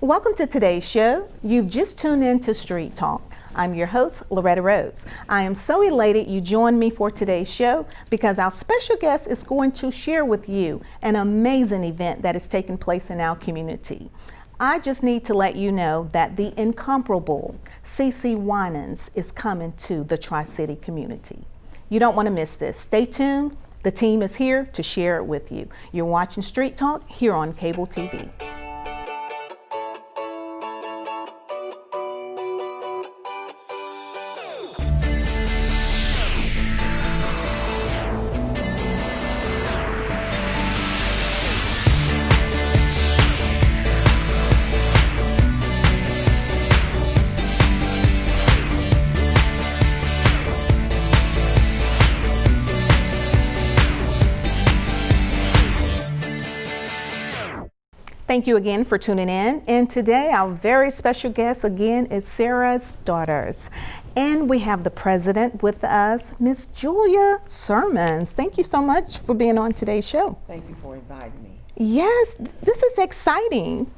Welcome to today's show. You've just tuned in to Street Talk. I'm your host, Loretta Rose. I am so elated you joined me for today's show because our special guest is going to share with you an amazing event that is taking place in our community. I just need to let you know that the incomparable CeCe Winans is coming to the Tri-City community. You don't want to miss this. Stay tuned. The team is here to share it with you. You're watching Street Talk here on cable TV. Thank you again for tuning in. And today, our very special guest again is Sarah's Daughters. And we have the president with us, Miss Julia Sermons. Thank you so much for being on today's show. Thank you for inviting me. Yes, this is exciting.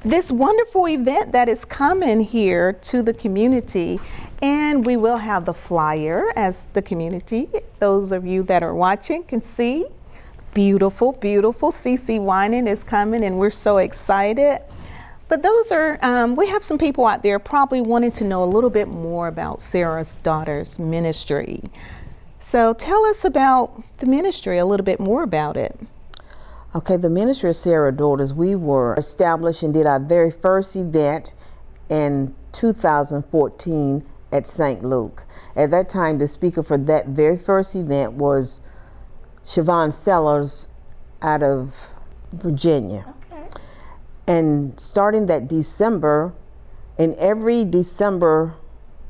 This wonderful event that is coming here to the community. And we will have the flyer as the community, those of you that are watching can see. Beautiful, beautiful. CeCe Winans is coming and we're so excited. But those are, we have some people out there probably wanting to know a little bit more about Sarah's Daughters ministry. So tell us about the ministry, a little bit more about it. Okay, the ministry of Sarah's Daughters, we were established and did our very first event in 2014 at St. Luke. At that time, the speaker for that very first event was Siobhan Sellers out of Virginia. Okay. And starting that December, in every December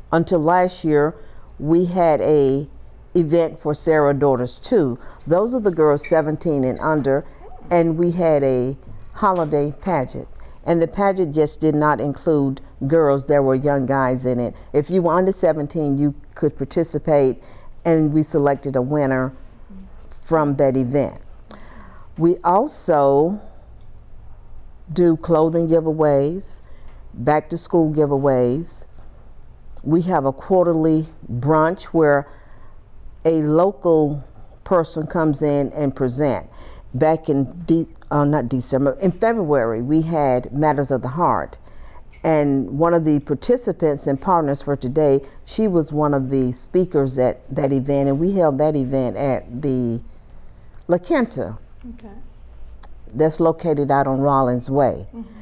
until last year, we had a event for Sarah's Daughters too. Those are the girls 17 and under, and we had a holiday pageant. And the pageant just did not include girls, there were young guys in it. If you were under 17, you could participate, and we selected a winner from that event. We also do clothing giveaways, back to school giveaways. We have a quarterly brunch where a local person comes in and present. Back in in February, we had Matters of the Heart. And one of the participants and partners for today, she was one of the speakers at that event, and we held that event at the La Quinta. Okay. That's located out on Rollins Way. Mm-hmm.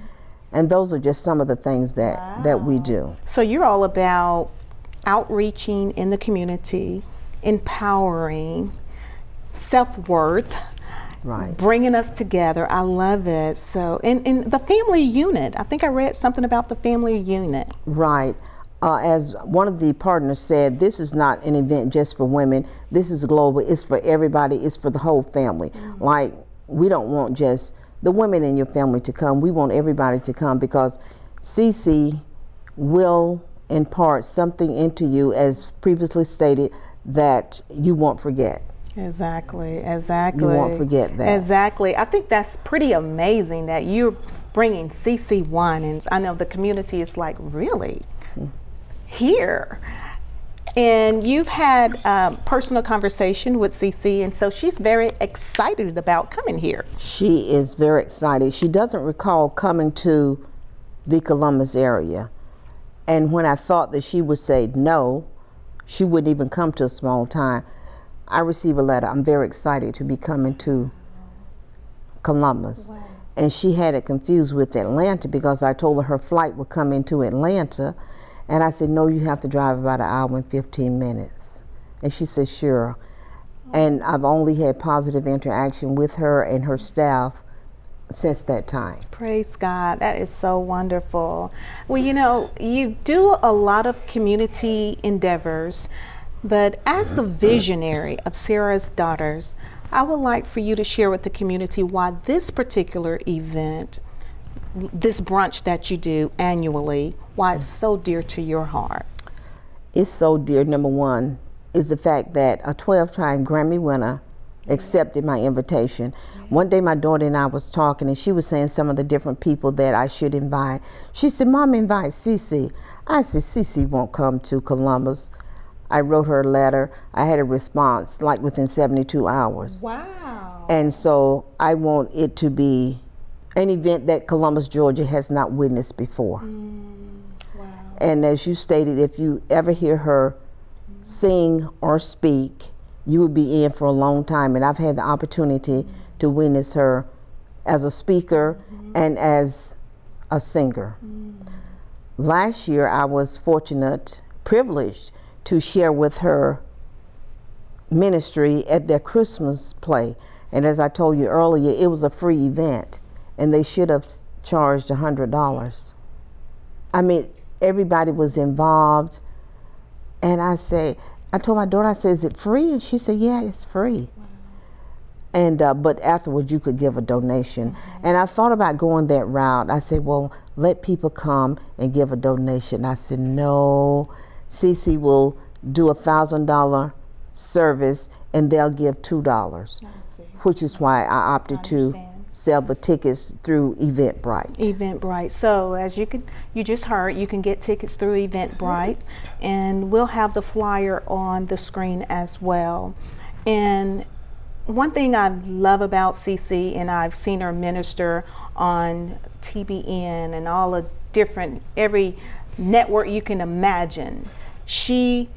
And those are just some of the things that we do. So you're all about outreaching in the community, empowering, self-worth, right, bringing us together. I love it. So, and the family unit, I think I read something about the family unit. Right. As one of the partners said, this is not an event just for women. This is global. It's for everybody. It's for the whole family. Mm-hmm. Like, we don't want just the women in your family to come. We want everybody to come because CeCe will impart something into you, as previously stated, that you won't forget. Exactly. You won't forget that. Exactly. I think that's pretty amazing that you're bringing CeCe Winans. I know the community is like, really? Here. And you've had personal conversation with CeCe, and so she's very excited about coming here. She is very excited. She doesn't recall coming to the Columbus area. And when I thought that she would say no, she wouldn't even come to a small town, I received a letter. I'm very excited to be coming to Columbus. Wow. And she had it confused with Atlanta because I told her flight would come into Atlanta. And I said, no, you have to drive about 1 hour and 15 minutes. And she said, sure. And I've only had positive interaction with her and her staff since that time. Praise God. That is so wonderful. Well, you know, you do a lot of community endeavors, but as the visionary of Sarah's Daughters, I would like for you to share with the community why this particular event, this brunch that you do annually, why it's so dear to your heart. It's so dear. Number one is the fact that a 12-time Grammy winner accepted my invitation. One day my daughter and I was talking, and she was saying some of the different people that I should invite. She said, Mom, invite CeCe. I said, CeCe won't come to Columbus. I wrote her a letter. I had a response like within 72 hours. Wow. And so I want it to be an event that Columbus, Georgia has not witnessed before. Wow. And as you stated, if you ever hear her sing or speak, you will be in for a long time. And I've had the opportunity to witness her as a speaker and as a singer. Last year, I was privileged to share with her ministry at their Christmas play. And as I told you earlier, it was a free event, and they should have charged $100. I mean, everybody was involved. And I told my daughter, I said, is it free? And she said, yeah, it's free. Wow. And but afterwards, you could give a donation. And I thought about going that route. I said, well, let people come and give a donation. I said, no, CeCe will do $1,000 service, and they'll give $2, which is why I opted to sell the tickets through Eventbrite. Eventbrite. So as you just heard, you can get tickets through Eventbrite, and we'll have the flyer on the screen as well. And one thing I love about CeCe, and I've seen her minister on TBN and all the different, every network you can imagine, she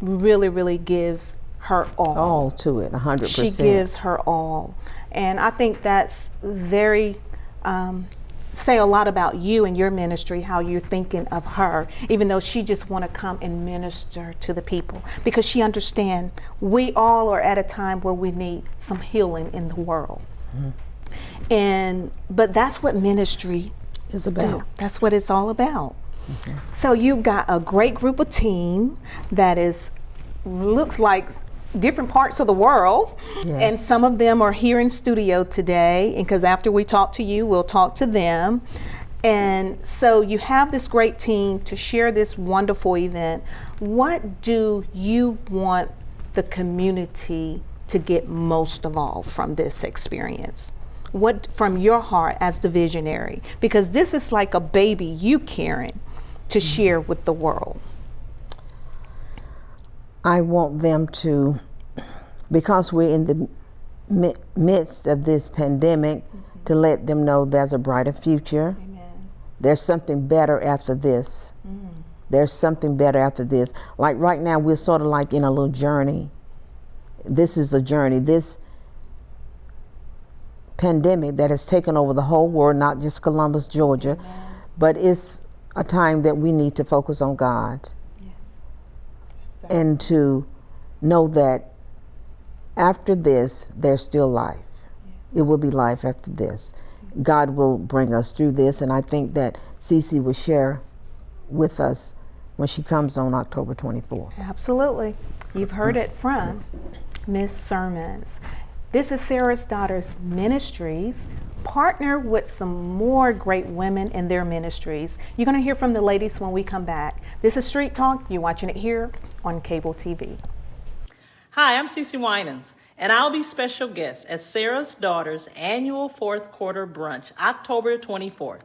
really, really gives her all. All to it, 100%. She gives her all. And I think that's very, say a lot about you and your ministry, how you're thinking of her, even though she just want to come and minister to the people, because she understands we all are at a time where we need some healing in the world. But that's what ministry is about. That's what it's all about. So you've got a great group of team that looks like different parts of the world, and some of them are here in studio today, and because after we talk to you, we'll talk to them. And so you have this great team to share this wonderful event. What do you want the community to get most of all from this experience? What from your heart as the visionary? Because this is like a baby you carrying to share with the world. I want them to, because we're in the midst of this pandemic, to let them know there's a brighter future. Amen. There's something better after this. There's something better after this. Like right now, we're sort of like in a little journey. This is a journey. This pandemic that has taken over the whole world, not just Columbus, Georgia, but it's a time that we need to focus on God. And to know that after this, there's still life. It will be life after this. God will bring us through this, and I think that CeCe will share with us when she comes on October 24th. Absolutely. You've heard it from Miss Sermons. This is Sarah's Daughters Ministries, partner with some more great women in their ministries. You're going to hear from the ladies when we come back. This is Street Talk. You're watching it here on cable TV. Hi, I'm CeCe Winans, and I'll be special guest at Sarah's Daughters annual fourth quarter brunch, October 24th,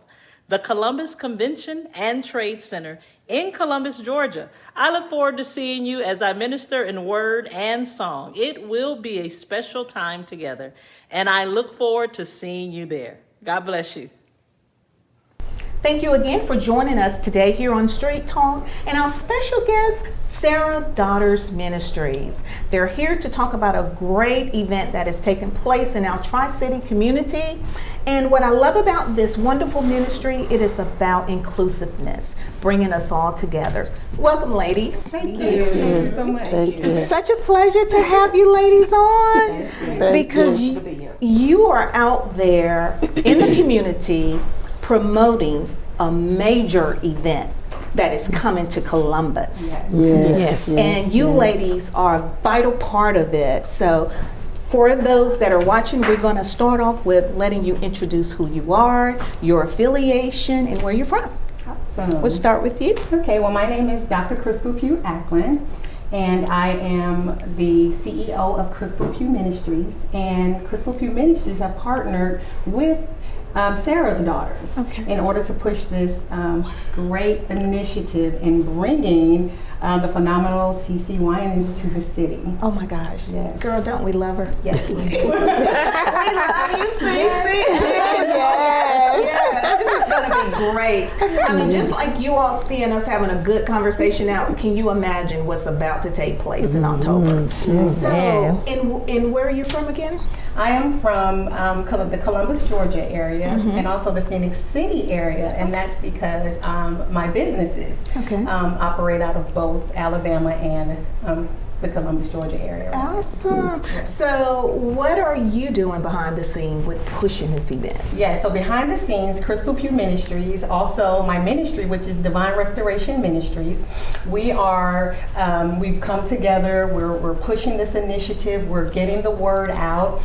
the Columbus Convention and Trade Center in Columbus, Georgia. I look forward to seeing you as I minister in word and song. It will be a special time together, and I look forward to seeing you there. God bless you. Thank you again for joining us today here on Street Talk, and our special guest, Sarah Daughters Ministries. They're here to talk about a great event that is taking place in our Tri-City community. And what I love about this wonderful ministry, it is about inclusiveness, bringing us all together. Welcome, ladies. Thank you. Thank you so much. Thank you. Such a pleasure to have you ladies on, because you are out there in the community promoting a major event that is coming to Columbus. Yes. And you ladies are a vital part of it. So for those that are watching, we're going to start off with letting you introduce who you are, your affiliation, and where you're from. Awesome. We'll start with you. Okay, well, my name is Dr. Crystal Pugh Ackland, and I am the CEO of Crystal Pew Ministries. And Crystal Pew Ministries have partnered with Sarah's Daughters in order to push this great initiative in bringing the phenomenal CeCe Winans to the city. Oh my gosh. Yes. Girl, don't we love her? Yes, we do. We love you, CeCe. Yes. This is going to be great. I mean, just like you all seeing us having a good conversation now, can you imagine what's about to take place in October? So, and where are you from again? I am from the Columbus, Georgia area, and also the Phoenix City area, and that's because my businesses operate out of both Alabama and the Columbus, Georgia area. Awesome. So what are you doing behind the scene with pushing this event? Yeah, so behind the scenes, Crystal Pew Ministries, also my ministry, which is Divine Restoration Ministries, we are, we've come together, we're pushing this initiative, we're getting the word out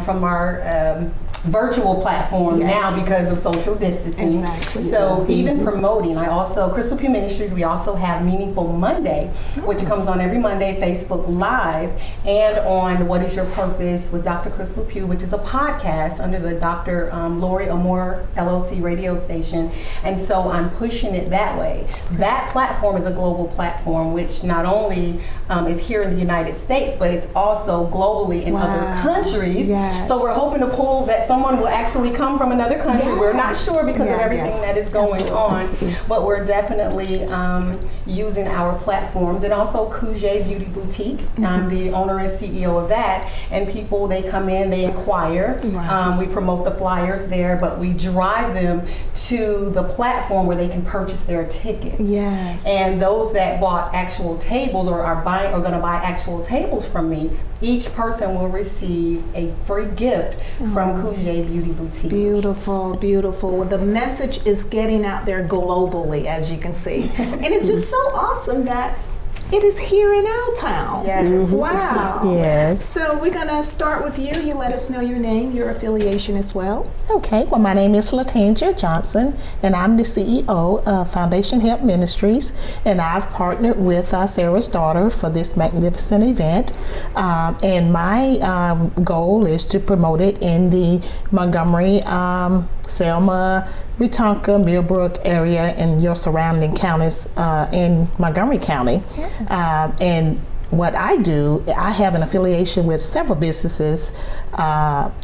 from our virtual platform now because of social distancing. Exactly. So even promoting, Crystal Pew Ministries, we also have Meaningful Monday, which comes on every Monday, Facebook Live, and on What Is Your Purpose with Dr. Crystal Pew, which is a podcast under the Dr. Lori Amore LLC radio station. And so I'm pushing it that way. That platform is a global platform, which not only is here in the United States, but it's also globally in other countries. Yes. So we're hoping to pull that someone will actually come from another country. We're not sure because of everything that is going on, but we're definitely using our platforms. And also Coujé Beauty Boutique, I'm the owner and CEO of that, and people, they come in, they inquire, we promote the flyers there, but we drive them to the platform where they can purchase their tickets. Yes. And those that bought actual tables or are going to buy actual tables from me, each person will receive a free gift from Coujé Beauty Boutique. Beautiful, beautiful. Well, the message is getting out there globally, as you can see. And it's just so awesome that it is here in our town. Yes. Wow. Yes. So we're going to start with you. You let us know your name, your affiliation as well. Okay, well, my name is Latanja Johnson, and I'm the CEO of Foundation Help Ministries, and I've partnered with Sarah's Daughter for this magnificent event. And my goal is to promote it in the Montgomery, Selma, Wetumpka, Millbrook area and your surrounding counties in Montgomery County. Yes. And what I do, I have an affiliation with several businesses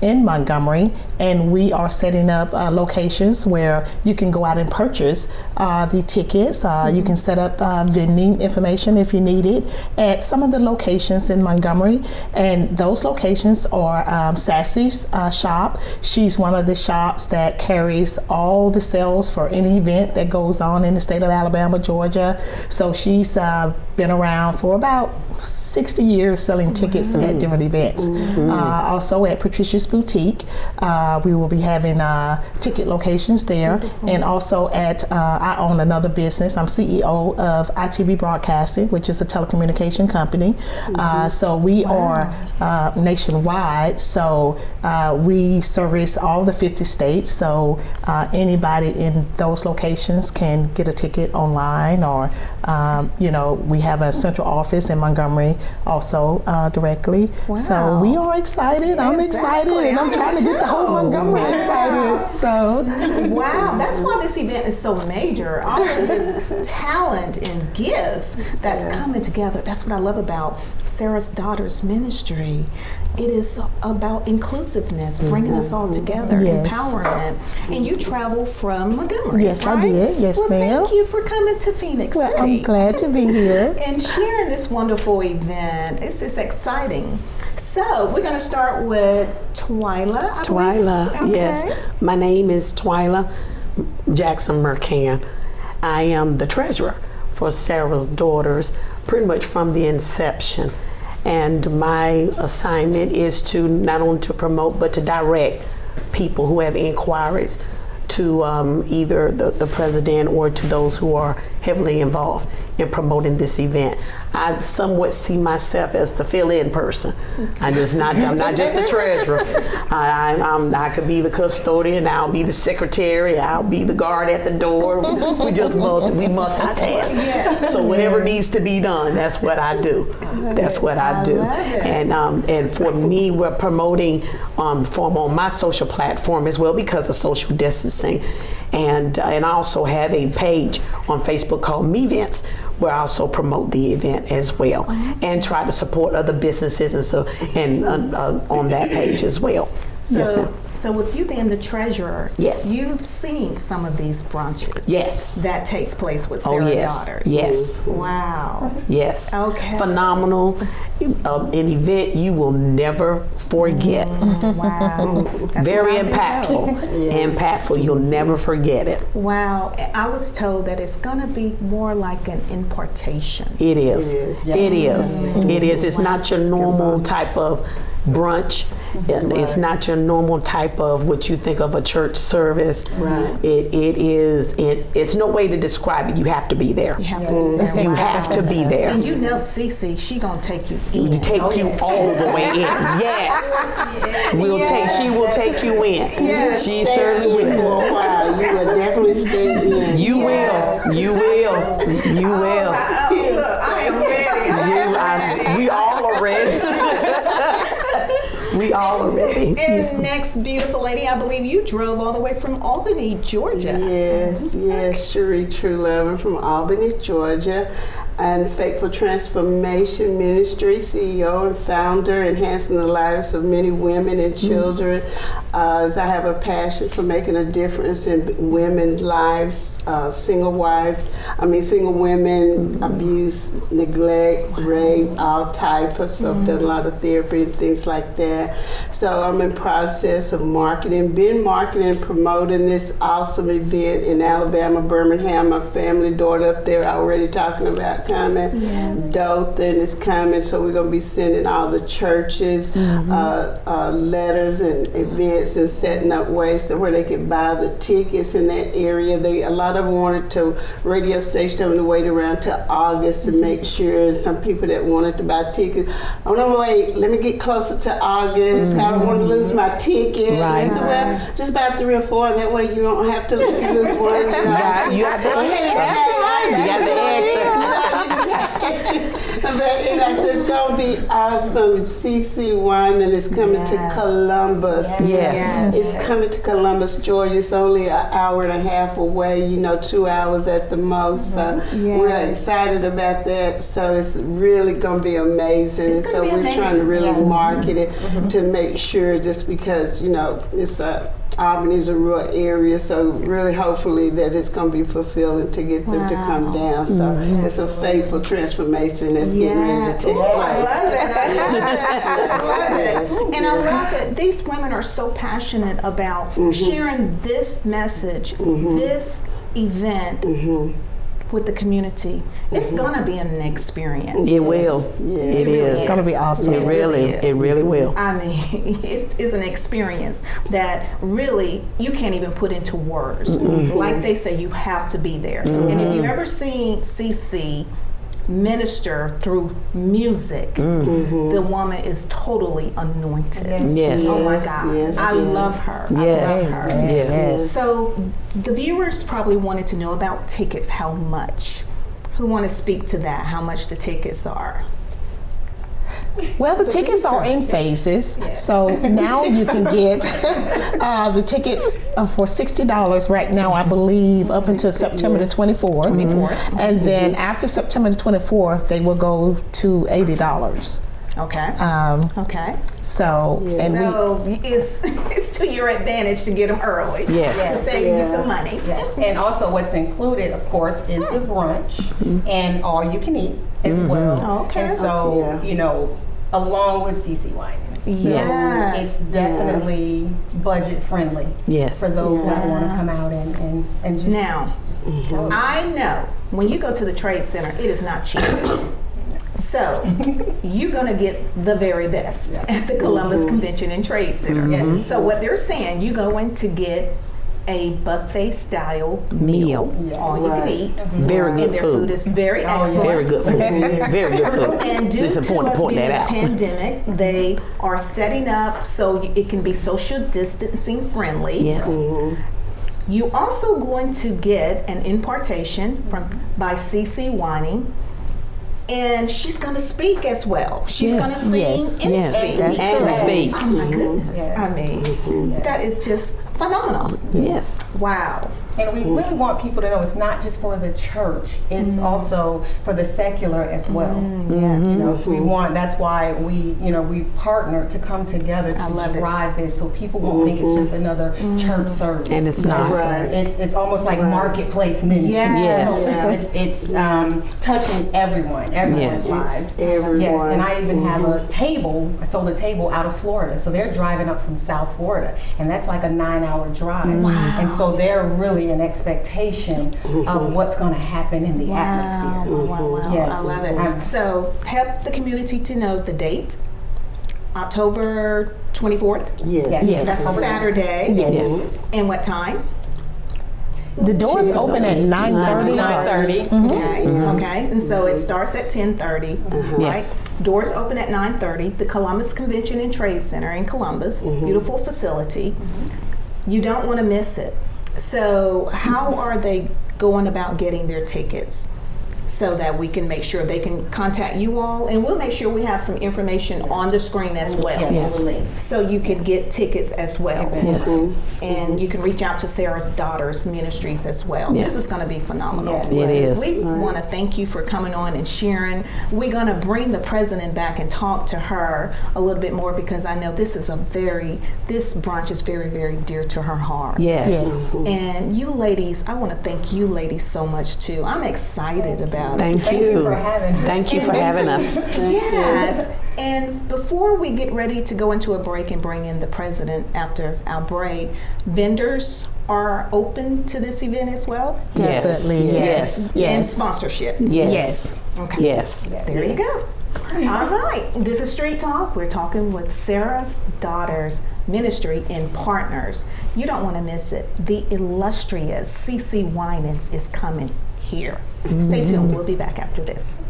in Montgomery, and we are setting up locations where you can go out and purchase the tickets. You can set up vending information if you need it at some of the locations in Montgomery, and those locations are CeCe's shop. She's one of the shops that carries all the sales for any event that goes on in the state of Alabama, Georgia. So she's been around for about 60 years selling tickets at different events. Also at Patricia's Boutique, we will be having ticket locations there. And also at, I own another business. I'm CEO of ITV Broadcasting, which is a telecommunication company. So we are nationwide. So we service all the 50 states. So anybody in those locations can get a ticket online, or you know, we have a central office in Montgomery also directly. So we are excited. I'm excited, and I'm trying to get the whole Montgomery excited. So wow, that's why this event is so major. All of this talent and gifts that's coming together. That's what I love about Sarah's Daughters Ministry. It is about inclusiveness, bringing us all together, empowerment. And you travel from Montgomery, yes, right? I did. Yes, ma'am. Thank you for coming to Phoenix City. I'm glad to be here. And sharing this wonderful event. This is exciting. So we're going to start with Twyla. Twyla, yes. My name is Twyla Jackson Mercan. I am the treasurer for Sarah's Daughters pretty much from the inception. And my assignment is to not only to promote, but to direct people who have inquiries to either the president or to those who are heavily involved in promoting this event. I somewhat see myself as the fill-in person. I'm not just the treasurer. I could be the custodian, I'll be the secretary, I'll be the guard at the door. We just multitask. Yes. So whatever needs to be done, that's what I do. That's what I do. And for me, we're promoting on my social platform as well because of social distancing. And I also have a page on Facebook called Mevents, where I also promote the event as well, and try to support other businesses and on that page as well. Yes, ma'am. So with you being the treasurer, yes, you've seen some of these brunches. Yes, that takes place with Sarah Daughters. Yes. Wow. Yes. Okay. Phenomenal. An event you will never forget. Wow. That's very what I've been told. impactful. Impactful. You'll never forget it. Wow. I was told that it's going to be more like an importation. It is. It is. It is. It's not your normal type of brunch. It's not your normal type of what you think of a church service. Right. It's no way to describe it. You have to be there. You have to be there. You have to be there. And you know CeCe, she gonna take you in. You all the way in. Yes. She will take you in. Yes. She certainly will. For a while. You will definitely stay in. You will. You will. You will. Look, I am ready. We all are ready. We all are ready. And next, beautiful lady, I believe you drove all the way from Albany, Georgia. Yes, Cherie True Lover from Albany, Georgia, and Faithful Transformation Ministry, CEO and founder, enhancing the lives of many women and children. As I have a passion for making a difference in women's lives, single women, abuse, neglect, rape, all types. So I've done a lot of therapy and things like that. So I'm in process of been marketing and promoting this awesome event in Alabama, Birmingham. My family daughter up there already talking about coming. Yes. Dothan is coming, so we're going to be sending all the churches letters and events and setting up ways where they could buy the tickets in that area. A lot of them wanted to, radio station having to wait around till August to make sure. Some people that wanted to buy tickets, oh no, wait, let me get closer to August. I don't want to lose my ticket. Right. I said, well, just buy 3 or 4, that way you don't have to lose one. You got the extra. You got the extra. But it's going to be awesome. CeCe Wyman is coming to Columbus. Yes. It's coming to Columbus, Georgia. It's only an hour and a half away, 2 hours at the most. So we're excited about that. So it's really going to be amazing. So we're trying to really market it to make sure, just because, it's Albany is a rural area, so really hopefully that it's going to be fulfilling to get them to come down. So it's a faithful transformation that's getting ready to take place. I love it. And I love it. These women are so passionate about sharing this message, this event with the community. It's gonna be an experience. It will. It is. It's gonna be awesome. It really will. I mean, it's an experience that really you can't even put into words. Like they say, you have to be there. And if you've ever seen CeCe minister through music, the woman is totally anointed. Yes. Oh my God. I love her. Yes. I love her. Yes. So the viewers probably wanted to know about tickets, how much. Who want to speak to that? How much the tickets are? Well, the tickets are in phases. So now you can get the tickets for $60 right now, I believe, up until September the 24th. And then after September the 24th, they will go to $80. Okay. Okay. So, it's to your advantage to get them early. Yes. To save you some money. Yes. And also what's included, of course, is the brunch and all you can eat as well. Okay. And so, along with CeCe Winans. Yes. It's definitely budget friendly. Yes. For those that want to come out and just Now, I know when you go to the Trade Center, it is not cheap. So you're gonna get the very best at the Columbus Convention and Trade Center. So what they're saying, you're going to get a buffet style meal. All you can eat. Very good And their food is very excellent. Very good food. Very good food. And due It's to important us to point being in that a out. pandemic, they are setting up so it can be social distancing friendly. Yes. You also going to get an impartation by CeCe Winans, and she's going to speak as well. She's going to sing and speak. That's and correct. speak. Oh my goodness! I mean, that is just phenomenal. Yes. Wow. And we really want people to know it's not just for the church, it's also for the secular as well. Yes. You know, so we want, that's why we've partnered to come together to love it. drive this so people won't think it's just another church service. And it's not. It's almost like marketplace ministry. Yes. So it's touching everyone's Yes. lives. Everyone. Yes, and I even have a table, I sold a table out of Florida. So they're driving up from South Florida, and that's like a 9-hour drive. Wow. And so they're really an expectation of what's going to happen in the atmosphere. Wow. Yes. I love it. So help the community to know the date. October 24th. Yes. Yes. That's a Saturday. Yes. And what time? The doors open at 9:30. 9:30. Okay. And so it starts at 10:30, right? Yes. Doors open at 9:30. The Columbus Convention and Trade Center in Columbus, beautiful facility. You don't want to miss it. So how are they going about getting their tickets so that we can make sure they can contact you all, and we'll make sure we have some information on the screen as well. Yes. So you can get tickets as well. Yes. And you can reach out to Sarah's Daughters Ministries as well. Yes. This is going to be phenomenal. It is. We want to thank you for coming on and sharing. We're going to bring the president back and talk to her a little bit more, because I know this brunch is very, very dear to her heart. Yes. And you ladies, I want to thank you ladies so much too. I'm excited about it. Thank you. for having us. Thank you for having us. Yes. And before we get ready to go into a break and bring in the president after our break, vendors are open to this event as well? Yes. Definitely, Yes. And sponsorship? Yes. Okay. Yes. There you go. All right. This is Street Talk. We're talking with Sarah's Daughters Ministry and Partners. You don't want to miss it. The illustrious CeCe Winans is coming here. Stay tuned. We'll be back after this.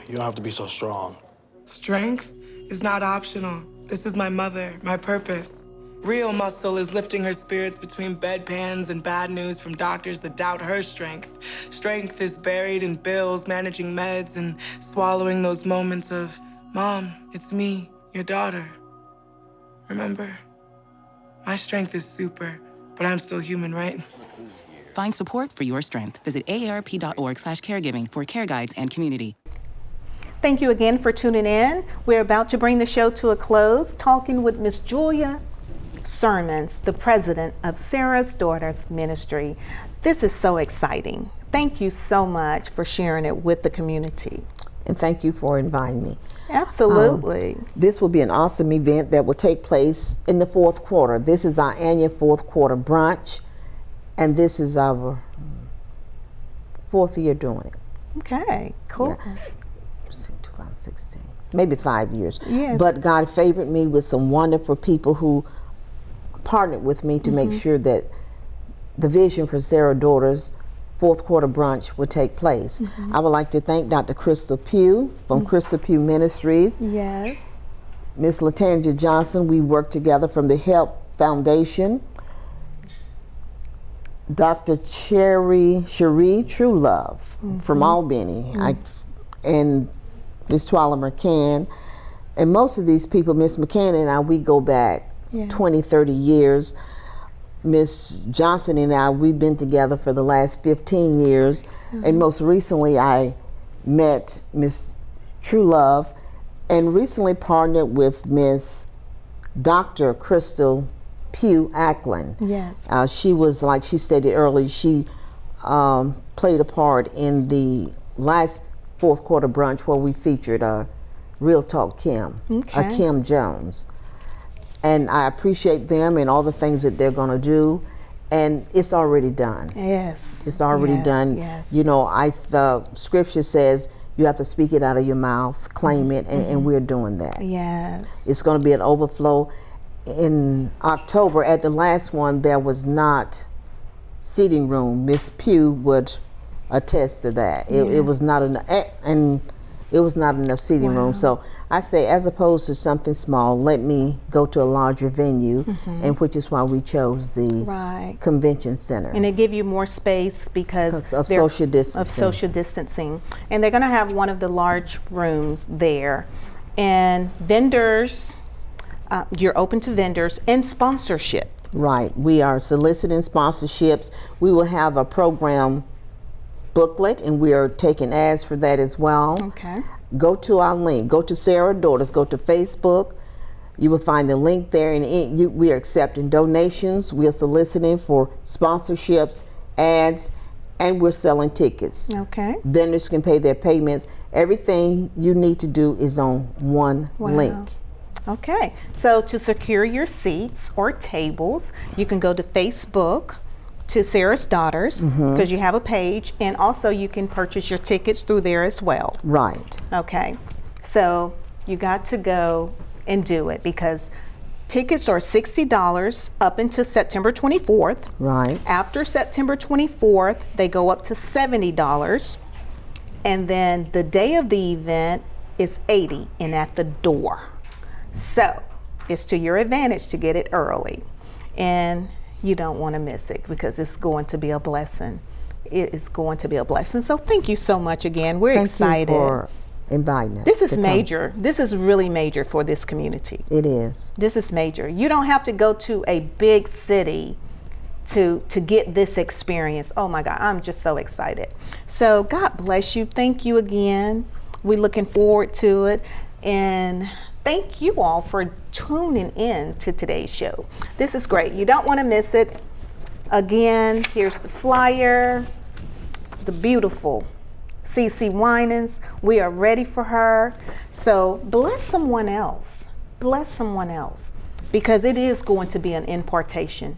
You don't have to be so strong. Strength is not optional. This is my mother, my purpose. Real muscle is lifting her spirits between bedpans and bad news from doctors that doubt her strength. Strength is buried in bills, managing meds, and swallowing those moments of, Mom, it's me, your daughter. Remember? My strength is super, but I'm still human, right? Find support for your strength. Visit aarp.org/caregiving for care guides and community. Thank you again for tuning in. We're about to bring the show to a close, talking with Miss Julia Sermons, the president of Sarah's Daughters Ministry. This is so exciting. Thank you so much for sharing it with the community. And thank you for inviting me. Absolutely. This will be an awesome event that will take place in the fourth quarter. This is our annual fourth quarter brunch, and this is our fourth year doing it. Okay, cool. Yeah. 2016, maybe 5 years. Yes. But God favored me with some wonderful people who partnered with me to make sure that the vision for Sarah Daughters fourth quarter brunch would take place. I would like to thank Dr. Crystal Pugh from Crystal Pugh Ministries. Yes. Miss Latanja Johnson, we work together from the Help Foundation. Dr. Cherie True Love from Albany, and Miss Twyla McCann. And most of these people, Miss McCann and I, we go back 20, 30 years. Miss Johnson and I, we've been together for the last 15 years. And most recently, I met Miss True Love and recently partnered with Miss Dr. Crystal Pugh Ackland. Yes. She was, like she stated earlier, she played a part in the last fourth quarter brunch where we featured Real Talk Kim, Kim Jones. And I appreciate them and all the things that they're going to do. And it's already done. Yes. It's already done. Yes. You know, the scripture says you have to speak it out of your mouth, claim it, and we're doing that. Yes. It's going to be an overflow. in October at the last one, there was not seating room. Miss Pugh would attest to that. It was not enough, and it was not enough seating room. So I say, as opposed to something small, let me go to a larger venue, and which is why we chose the convention center. And it give you more space because of social distancing. And they're going to have one of the large rooms there. And vendors, you're open to vendors and sponsorship. Right. We are soliciting sponsorships. We will have a program booklet, and we are taking ads for that as well. Okay. Go to our link. Go to Sarah Daughters. Go to Facebook. You will find the link there, and we are accepting donations. We are soliciting for sponsorships, ads, and we're selling tickets. Okay. Vendors can pay their payments. Everything you need to do is on one link. Okay. So to secure your seats or tables, you can go to Facebook to Sarah's Daughters, because you have a page, and also you can purchase your tickets through there as well. Right. Okay. So you got to go and do it, because tickets are $60 up until September 24th. Right. After September 24th, they go up to $70. And then the day of the event is $80 and at the door. So it's to your advantage to get it early. And you don't want to miss it, because it's going to be a blessing. It is going to be a blessing. So thank you so much again. We're excited. Thank you for inviting us. This is major. This is really major for this community. It is. This is major. You don't have to go to a big city to get this experience. Oh my God, I'm just so excited. So God bless you. Thank you again. We're looking forward to it. And thank you all for tuning in to today's show. This is great. You don't want to miss it. Again, here's the flyer. The beautiful CeCe Winans. We are ready for her. So bless someone else. Bless someone else. Because it is going to be an impartation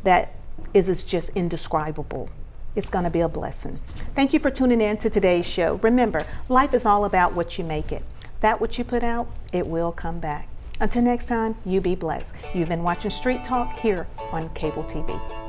that is just indescribable. It's going to be a blessing. Thank you for tuning in to today's show. Remember, life is all about what you make it. That what you put out, it will come back. Until next time, you be blessed. You've been watching Street Talk here on Cable TV.